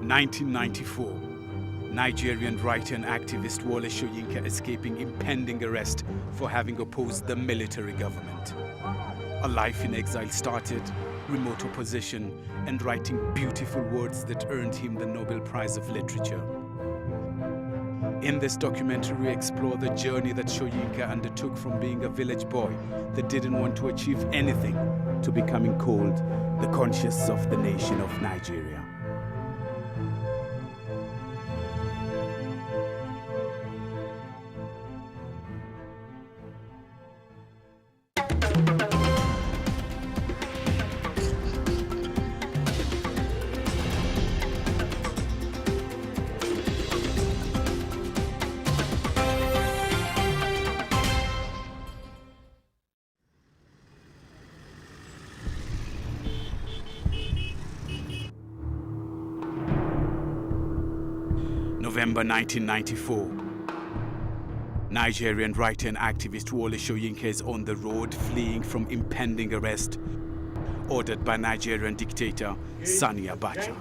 1994. Nigerian writer and activist Wole Soyinka escaping impending arrest for having opposed the military government. A life in exile started, remote opposition, and writing beautiful words that earned him the Nobel Prize of Literature. In this documentary, we explore the journey that Soyinka undertook from being a village boy that didn't want to achieve anything to becoming called the conscience of the nation of Nigeria. November 1994. Nigerian writer and activist Wole Soyinka is on the road fleeing from impending arrest ordered by Nigerian dictator Sani Abacha.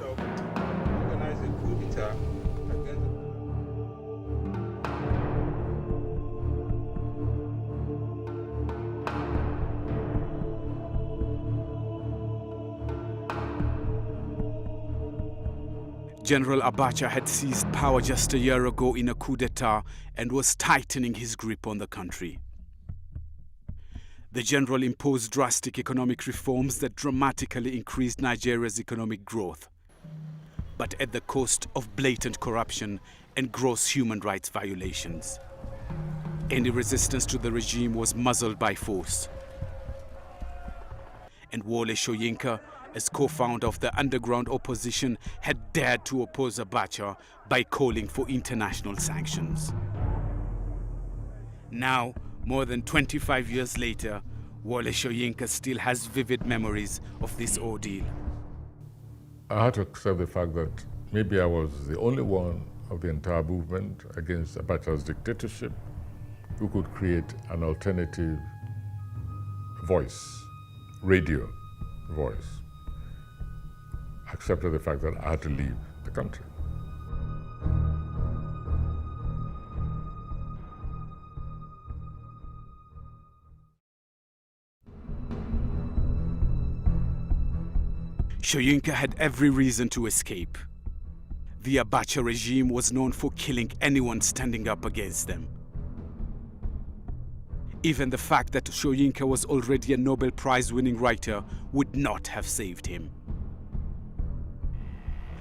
General Abacha had seized power just a year ago in a coup d'etat and was tightening his grip on the country. The general imposed drastic economic reforms that dramatically increased Nigeria's economic growth, but at the cost of blatant corruption and gross human rights violations. Any resistance to the regime was muzzled by force. And Wole Soyinka, as co-founder of the underground opposition, had dared to oppose Abacha by calling for international sanctions. Now, more than 25 years later, Wole Soyinka still has vivid memories of this ordeal. I had to accept the fact that maybe I was the only one of the entire movement against Abacha's dictatorship who could create an alternative voice, radio voice. I accepted the fact that I had to leave the country. Soyinka had every reason to escape. The Abacha regime was known for killing anyone standing up against them. Even the fact that Soyinka was already a Nobel Prize-winning writer would not have saved him.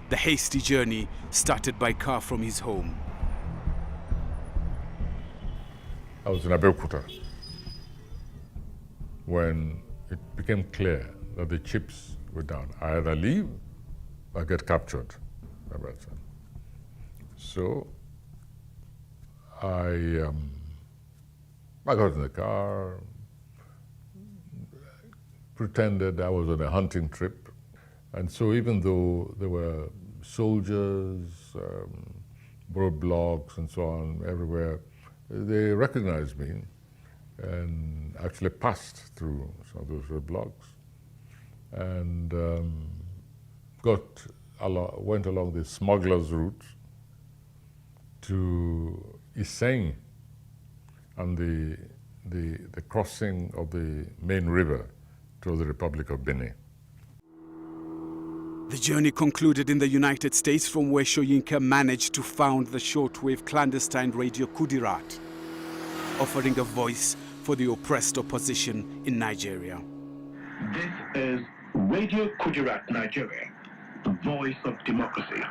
The hasty journey started by car from his home. I was in Abeokuta when it became clear that the chips were down. I either leave or get captured. So I got in the car, pretended I was on a hunting trip. And so even though there were soldiers, roadblocks and so on everywhere, they recognized me and actually passed through some of those roadblocks and went along the smuggler's route to Iseng and the crossing of the main river to the Republic of Benin. The journey concluded in the United States, from where Soyinka managed to found the shortwave clandestine radio Kudirat, offering a voice for the oppressed opposition in Nigeria. This is Radio Kudirat Nigeria, the voice of democracy.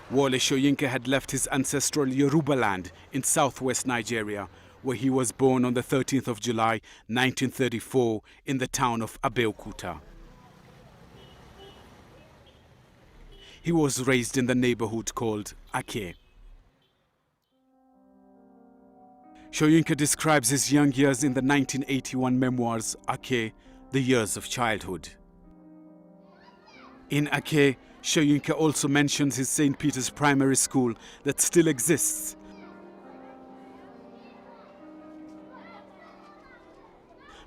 Wole Soyinka had left his ancestral Yoruba land in southwest Nigeria, where he was born on the 13th of July, 1934, in the town of Abeokuta. He was raised in the neighborhood called Ake. Soyinka describes his young years in the 1981 memoirs Ake, The Years of Childhood. In Ake, Soyinka also mentions his St. Peter's Primary School that still exists.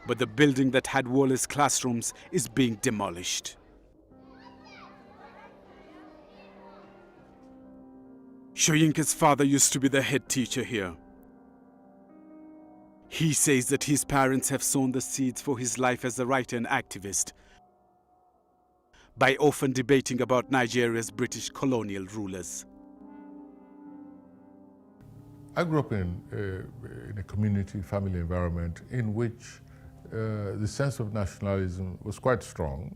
But the building that had Wole's classrooms is being demolished. Soyinka's father used to be the head teacher here. He says that his parents have sown the seeds for his life as a writer and activist by often debating about Nigeria's British colonial rulers. I grew up in a community, family environment in which the sense of nationalism was quite strong.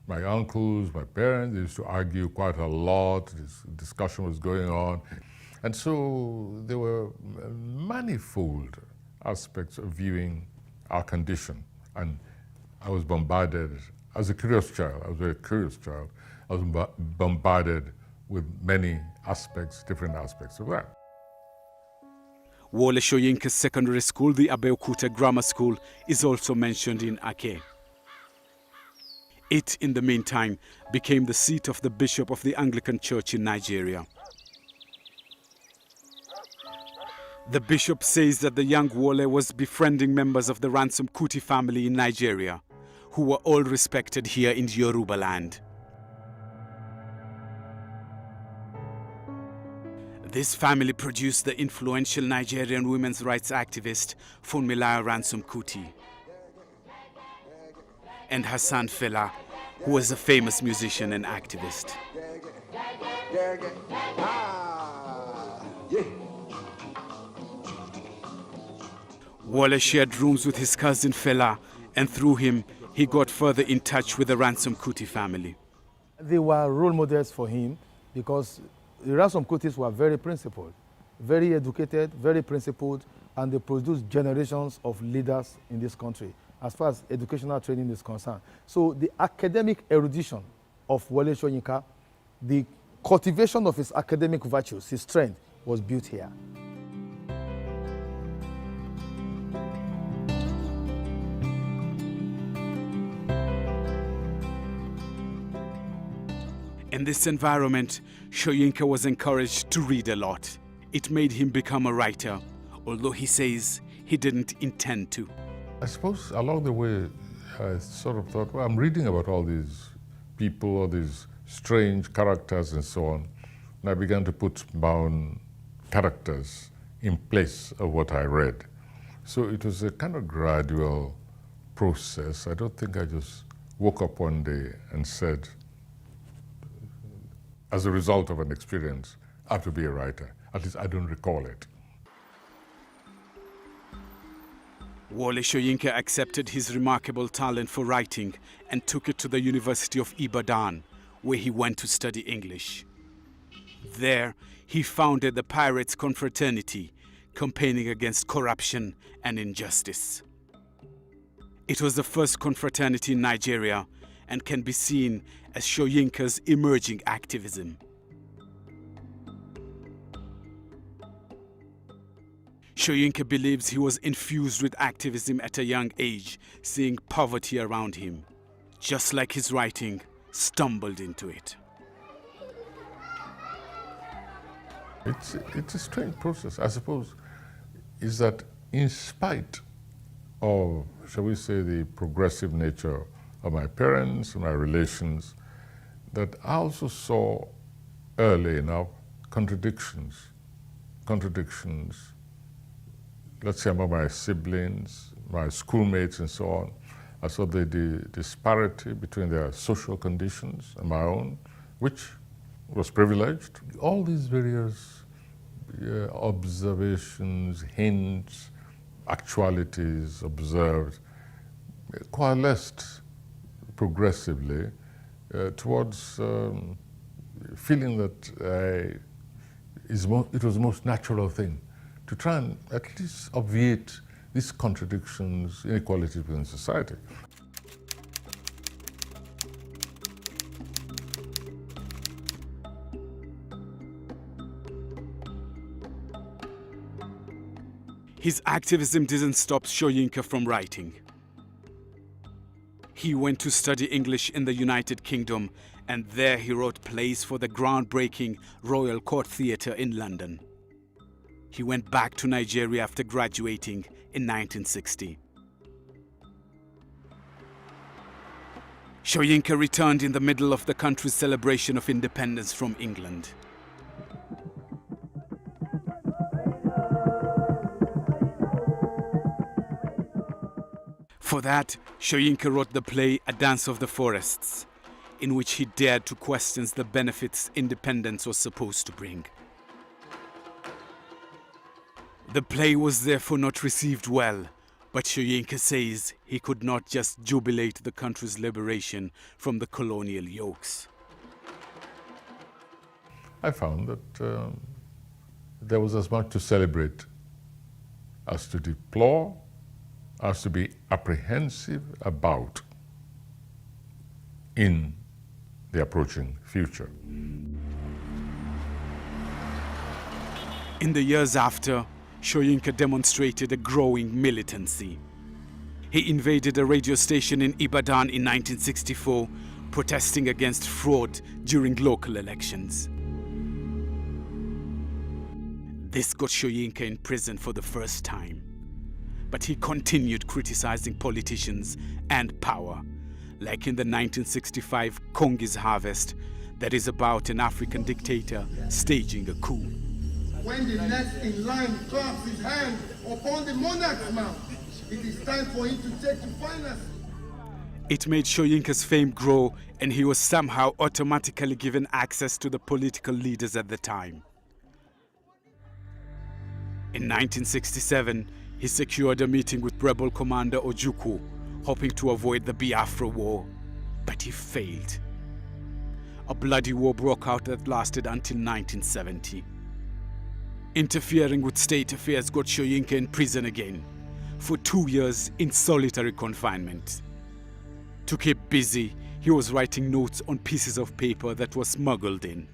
My uncles, my parents, they used to argue quite a lot. This discussion was going on. And so there were manifold aspects of viewing our condition. And I was bombarded, as a curious child, I was a very curious child, I was bombarded with many aspects, different aspects of that. Wole Soyinka's secondary school, the Abeokuta Grammar School, is also mentioned in Ake. It, in the meantime, became the seat of the Bishop of the Anglican Church in Nigeria. The bishop says that the young Wole was befriending members of the Ransom Kuti family in Nigeria, who were all respected here in Yoruba land. This family produced the influential Nigerian women's rights activist Funmilayo Ransom Kuti and Hassan Fela, who was a famous musician and activist. Wole shared rooms with his cousin Fela, and through him, he got further in touch with the Ransom Kuti family. They were role models for him because the Ransom Kutis were very principled, very educated, very principled, and they produced generations of leaders in this country as far as educational training is concerned. So the academic erudition of Wole Soyinka, the cultivation of his academic virtues, his strength, was built here. In this environment, Soyinka was encouraged to read a lot. It made him become a writer, although he says he didn't intend to. I suppose along the way, I sort of thought, well, I'm reading about all these people, all these strange characters and so on. And I began to put my own characters in place of what I read. So it was a kind of gradual process. I don't think I just woke up one day and said, as a result of an experience, I have to be a writer. At least I don't recall it. Wole Soyinka accepted his remarkable talent for writing and took it to the University of Ibadan, where he went to study English. There, he founded the Pirates Confraternity, campaigning against corruption and injustice. It was the first confraternity in Nigeria and can be seen as Soyinka's emerging activism. Soyinka believes he was infused with activism at a young age, seeing poverty around him. Just like his writing, stumbled into it. It's a strange process, I suppose, is that in spite of, shall we say, the progressive nature of my parents and my relations, that I also saw early enough contradictions, let's say among my siblings, my schoolmates and so on. I saw the disparity between their social conditions and my own, which was privileged. All these various observations, hints, actualities observed coalesced progressively towards feeling that it was the most natural thing to try and at least obviate these contradictions, inequalities within society. His activism didn't stop Soyinka from writing. He went to study English in the United Kingdom, and there he wrote plays for the groundbreaking Royal Court Theatre in London. He went back to Nigeria after graduating in 1960. Soyinka returned in the middle of the country's celebration of independence from England. For that, Soyinka wrote the play A Dance of the Forests, in which he dared to question the benefits independence was supposed to bring. The play was therefore not received well, but Soyinka says he could not just jubilate the country's liberation from the colonial yokes. I found that there was as much to celebrate as to deplore, as to be apprehensive about in the approaching future. In the years after, Soyinka demonstrated a growing militancy. He invaded a radio station in Ibadan in 1964, protesting against fraud during local elections. This got Soyinka in prison for the first time. But he continued criticizing politicians and power, like in the 1965 Kongi's Harvest, that is about an African dictator staging a coup. When the next in line claps his hand upon the monarch's mouth, it is time for him to take the finals. It made Soyinka's fame grow, and he was somehow automatically given access to the political leaders at the time. In 1967, he secured a meeting with rebel commander Ojukwu, hoping to avoid the Biafra War, but he failed. A bloody war broke out that lasted until 1970. Interfering with state affairs got Soyinka in prison again, for 2 years in solitary confinement. To keep busy, he was writing notes on pieces of paper that were smuggled in.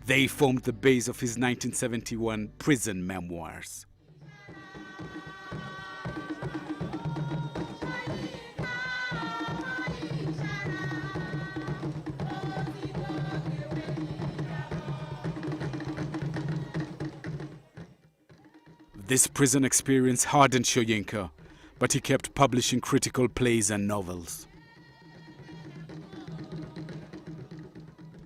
They formed the base of his 1971 prison memoirs. This prison experience hardened Soyinka, but he kept publishing critical plays and novels.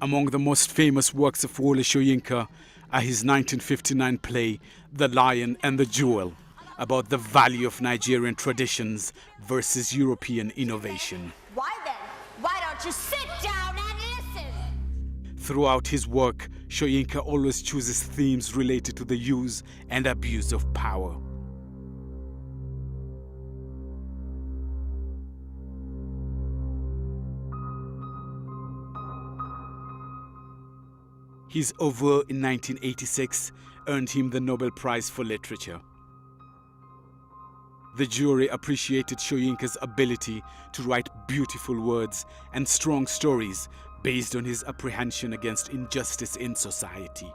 Among the most famous works of Wole Soyinka are his 1959 play, The Lion and the Jewel, about the value of Nigerian traditions versus European innovation. Why then? Why don't you sit down and listen? Throughout his work, Soyinka always chooses themes related to the use and abuse of power. His oeuvre in 1986 earned him the Nobel Prize for Literature. The jury appreciated Soyinka's ability to write beautiful words and strong stories based on his apprehension against injustice in society.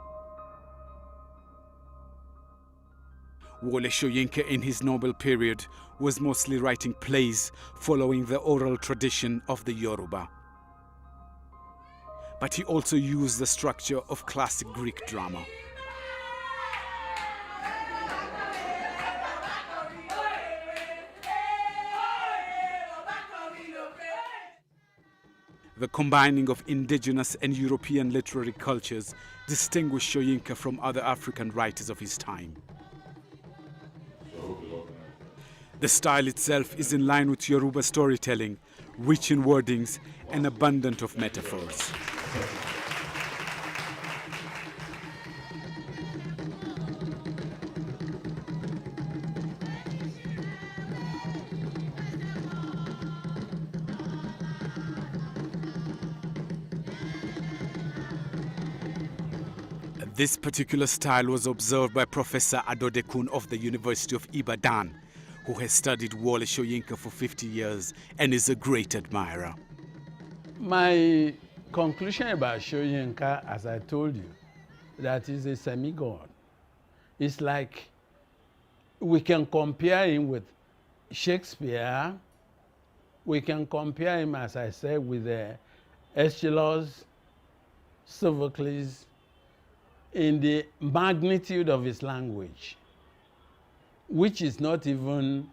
Wole Soyinka in his Nobel period was mostly writing plays following the oral tradition of the Yoruba. But he also used the structure of classic Greek drama. The combining of indigenous and European literary cultures distinguished Soyinka from other African writers of his time. The style itself is in line with Yoruba storytelling, rich in wordings and abundant of metaphors. This particular style was observed by Professor Adodekun of the University of Ibadan, who has studied Wole Soyinka for 50 years and is a great admirer. My conclusion about Soyinka, as I told you, that he's a semi-god. It's like we can compare him with Shakespeare. We can compare him, as I said, with Aeschylus, Sophocles, in the magnitude of his language, which is not even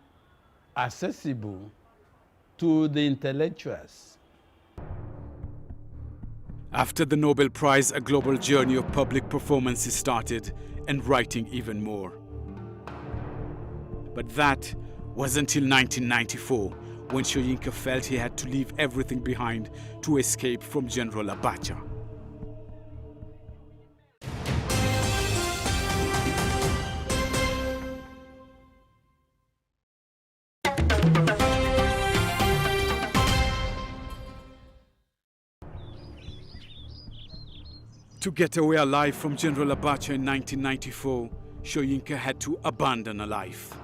accessible to the intellectuals. After the Nobel Prize, a global journey of public performances started, and writing even more. But that was until 1994, when Soyinka felt he had to leave everything behind to escape from General Abacha. To get away alive from General Abacha in 1994, Soyinka had to abandon a life,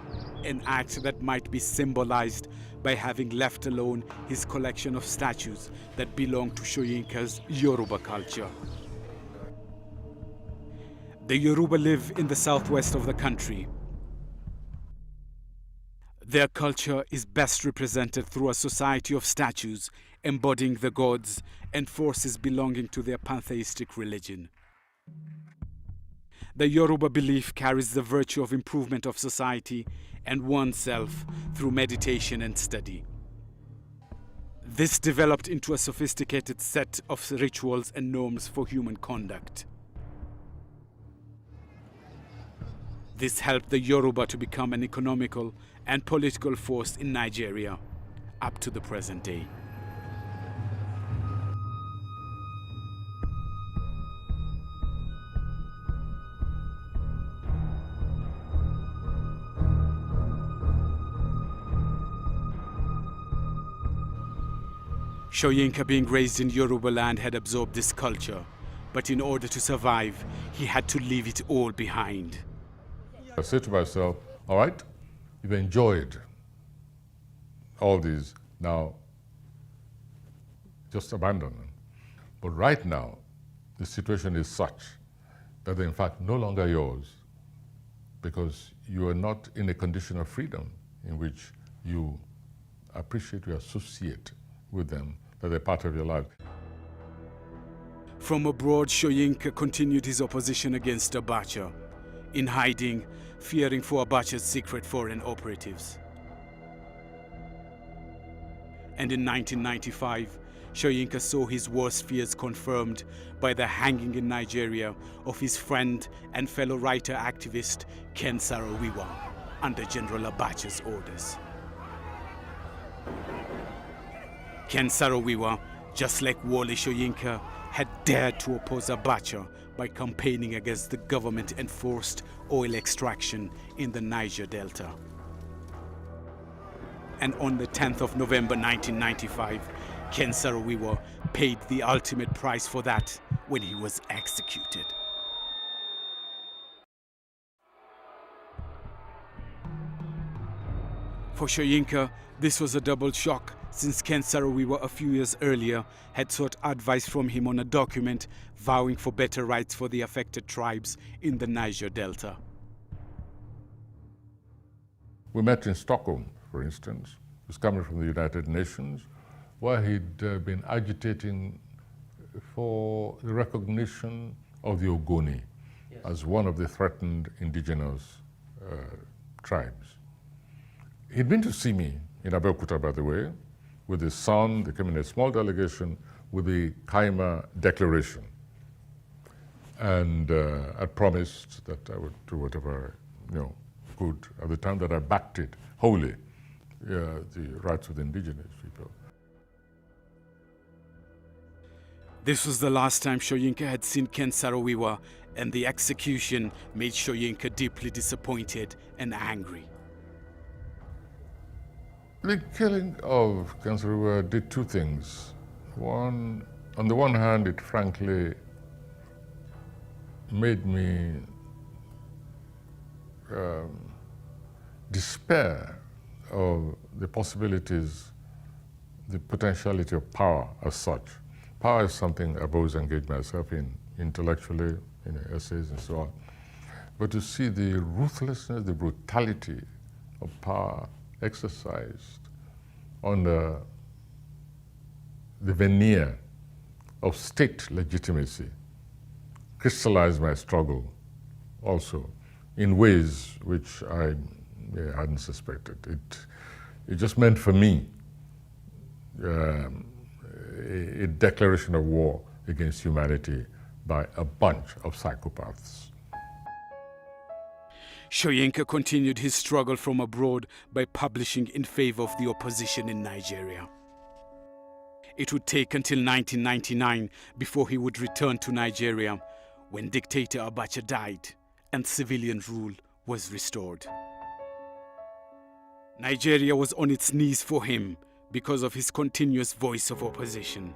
an act that might be symbolized by having left alone his collection of statues that belong to Soyinka's Yoruba culture. The Yoruba live in the southwest of the country. Their culture is best represented through a society of statues embodying the gods and forces belonging to their pantheistic religion. The Yoruba belief carries the virtue of improvement of society and oneself through meditation and study. This developed into a sophisticated set of rituals and norms for human conduct. This helped the Yoruba to become an economical and political force in Nigeria up to the present day. Soyinka, being raised in Yoruba land, had absorbed this culture, but in order to survive, he had to leave it all behind. I said to myself, all right, you've enjoyed all these, now just abandon them. But right now, the situation is such that they're in fact no longer yours, because you are not in a condition of freedom in which you appreciate, you associate with them, that they're part of your life. From abroad, Soyinka continued his opposition against Abacha, in hiding, fearing for Abacha's secret foreign operatives. And in 1995, Soyinka saw his worst fears confirmed by the hanging in Nigeria of his friend and fellow writer-activist Ken Saro-Wiwa under General Abacha's orders. Ken Saro-Wiwa, just like Wole Soyinka, had dared to oppose Abacha by campaigning against the government-enforced oil extraction in the Niger Delta. And on the 10th of November 1995, Ken Saro-Wiwa paid the ultimate price for that when he was executed. For Soyinka, this was a double shock, since Ken Saro-Wiwa a few years earlier had sought advice from him on a document vowing for better rights for the affected tribes in the Niger Delta. We met in Stockholm, for instance. He was coming from the United Nations, where he'd been agitating for the recognition of the Ogoni as one of the threatened indigenous tribes. He'd been to see me in Abeokuta, by the way, with his son. They came in a small delegation with the Kaima Declaration. And I promised that I would do whatever I could at the time that I backed it wholly, the rights of the indigenous people. This was the last time Soyinka had seen Ken Saro-Wiwa, and the execution made Soyinka deeply disappointed and angry. The killing of Ken Saro-Wiwa did two things. One, on the one hand, it frankly made me despair of the possibilities, the potentiality of power as such. Power is something I've always engaged myself in, intellectually, in essays and so on. But to see the ruthlessness, the brutality of power exercised under the veneer of state legitimacy crystallized my struggle also in ways which I hadn't suspected. It just meant for me a declaration of war against humanity by a bunch of psychopaths. Soyinka continued his struggle from abroad by publishing in favor of the opposition in Nigeria. It would take until 1999 before he would return to Nigeria, when dictator Abacha died and civilian rule was restored. Nigeria was on its knees for him because of his continuous voice of opposition.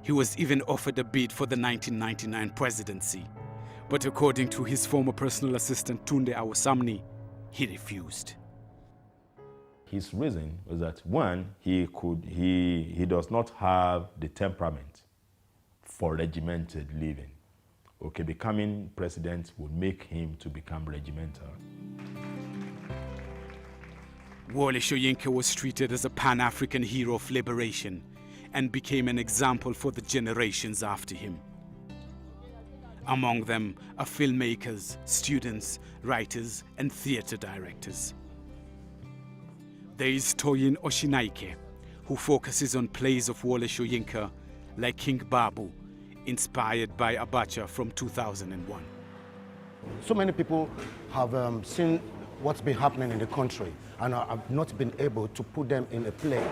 He was even offered a bid for the 1999 presidency, but according to his former personal assistant Tunde Awosamni, he refused. His reason was that, one, he does not have the temperament for regimented living. Okay, becoming president would make him to become regimental. Wole Soyinka was treated as a Pan-African hero of liberation and became an example for the generations after him. Among them are filmmakers, students, writers, and theater directors. There is Toyin Oshinaike, who focuses on plays of Wole Soyinka like King Babu, inspired by Abacha from 2001. So many people have seen what's been happening in the country and have not been able to put them in a play,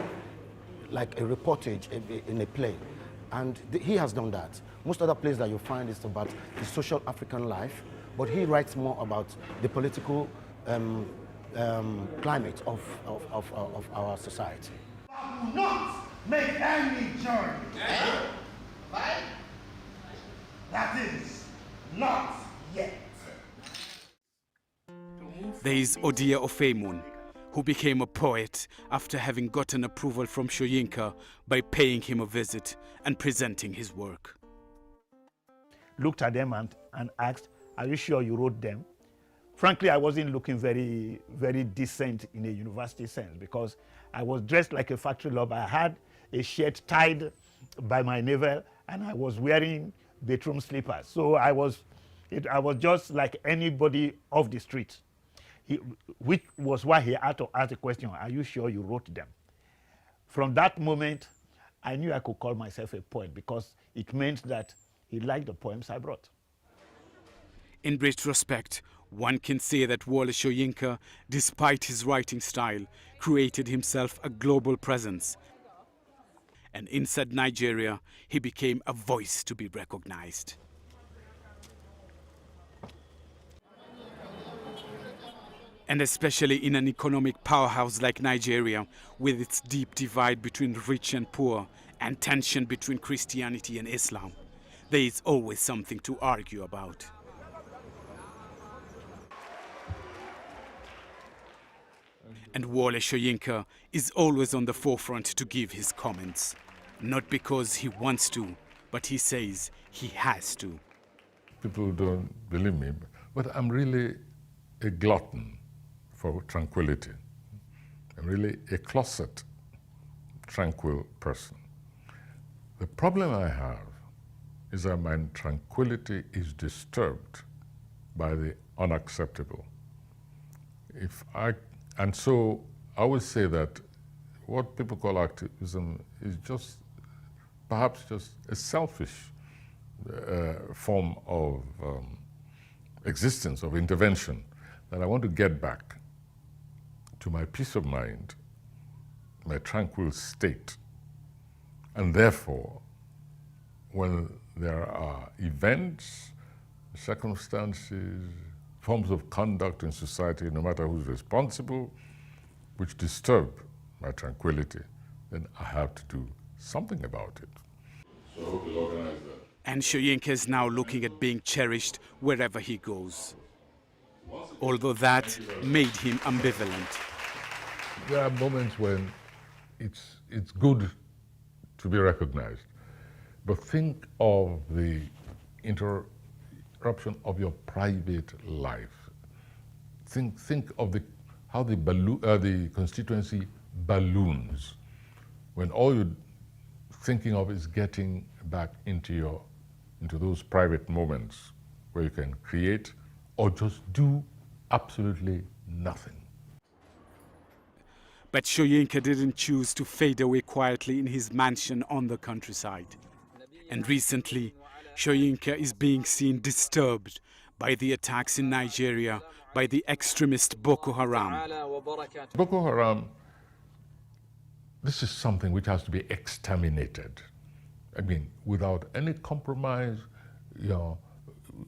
like a reportage in a play. And he has done that. Most other plays that you find is about the social African life, but he writes more about the political climate of our society. I will not make any journey. Right? That is, not yet. There is Odia Ofemun, who became a poet after having gotten approval from Soyinka by paying him a visit and presenting his work. Looked at them and asked, "Are you sure you wrote them?" Frankly, I wasn't looking very, very decent in a university sense because I was dressed like a factory lover. I had a shirt tied by my navel and I was wearing bedroom slippers. So I was just like anybody off the street. Which was why he had to ask the question, "Are you sure you wrote them?" From that moment, I knew I could call myself a poet because it meant that he liked the poems I brought. In retrospect, one can say that Wole Soyinka, despite his writing style, created himself a global presence. And inside Nigeria, he became a voice to be recognized. And especially in an economic powerhouse like Nigeria, with its deep divide between rich and poor and tension between Christianity and Islam, there is always something to argue about. And Wole Soyinka is always on the forefront to give his comments. Not because he wants to, but he says he has to. People don't believe me, but I'm really a glutton for tranquility. I'm really a closet, tranquil person. The problem I have is that my tranquility is disturbed by the unacceptable. And so I would say that what people call activism is just, perhaps just a selfish form of existence, of intervention, that I want to get back to my peace of mind, my tranquil state. And therefore, when there are events, circumstances, forms of conduct in society, no matter who's responsible, which disturb my tranquility, then I have to do something about it. So I hope you'll organize that. And Soyinka is now looking at being cherished wherever he goes. Although that made him ambivalent. There are moments when it's good to be recognized, but think of the interruption of your private life. Think of how the constituency balloons when all you're thinking of is getting back into those private moments where you can create or just do absolutely nothing. But Soyinka didn't choose to fade away quietly in his mansion on the countryside. And recently, Soyinka is being seen disturbed by the attacks in Nigeria by the extremist Boko Haram. Boko Haram, this is something which has to be exterminated. I mean, without any compromise.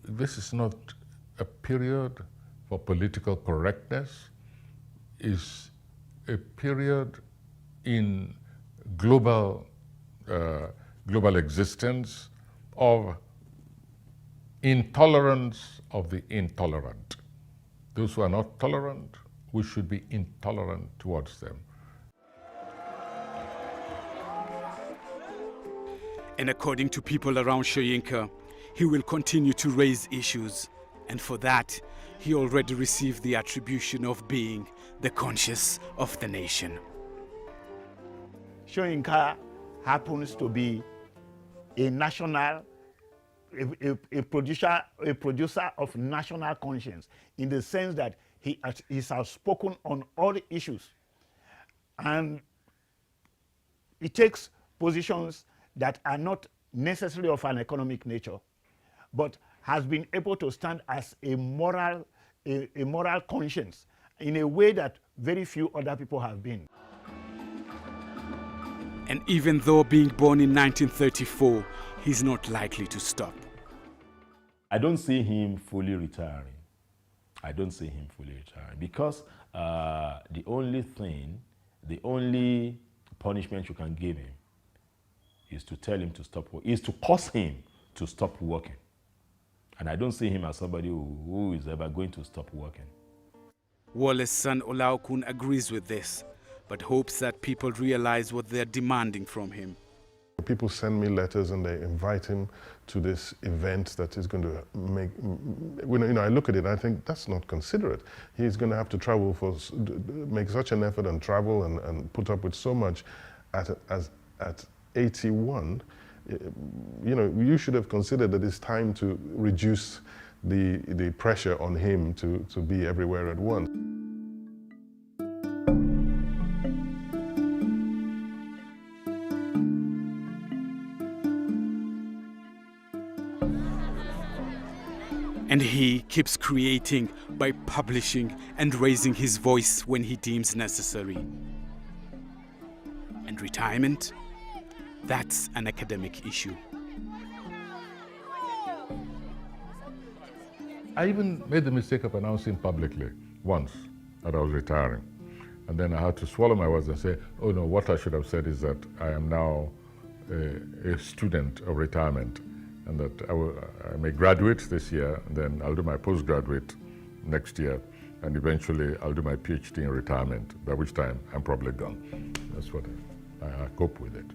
This is not a period for political correctness. It's a period in global existence of intolerance of the intolerant. Those who are not tolerant, we should be intolerant towards them. And according to people around Soyinka, he will continue to raise issues. And for that, he already received the attribution of being the conscience of the nation. Soyinka happens to be a national, a producer of national conscience, in the sense that he is outspoken on all the issues. And he takes positions that are not necessarily of an economic nature, but has been able to stand as a moral conscience in a way that very few other people have been. And even though being born in 1934, he's not likely to stop. I don't see him fully retiring. I don't see him fully retiring because the only punishment you can give him is to tell him to stop working, is to cause him to stop working. And I don't see him as somebody who is ever going to stop working. Wole's son Olaokun agrees with this, but hopes that people realize what they're demanding from him. People send me letters and they invite him to this event that is going to make, I look at it and I think that's not considerate. He's going to have to travel make such an effort and travel and put up with so much at 81. You should have considered that it's time to reduce the pressure on him to be everywhere at once. And he keeps creating by publishing and raising his voice when he deems necessary. And retirement? That's an academic issue. I even made the mistake of announcing publicly once that I was retiring. And then I had to swallow my words and say, oh no, what I should have said is that I am now a student of retirement, and that I may graduate this year, and then I'll do my postgraduate next year, and eventually I'll do my PhD in retirement, by which time I'm probably gone. That's what I cope with it.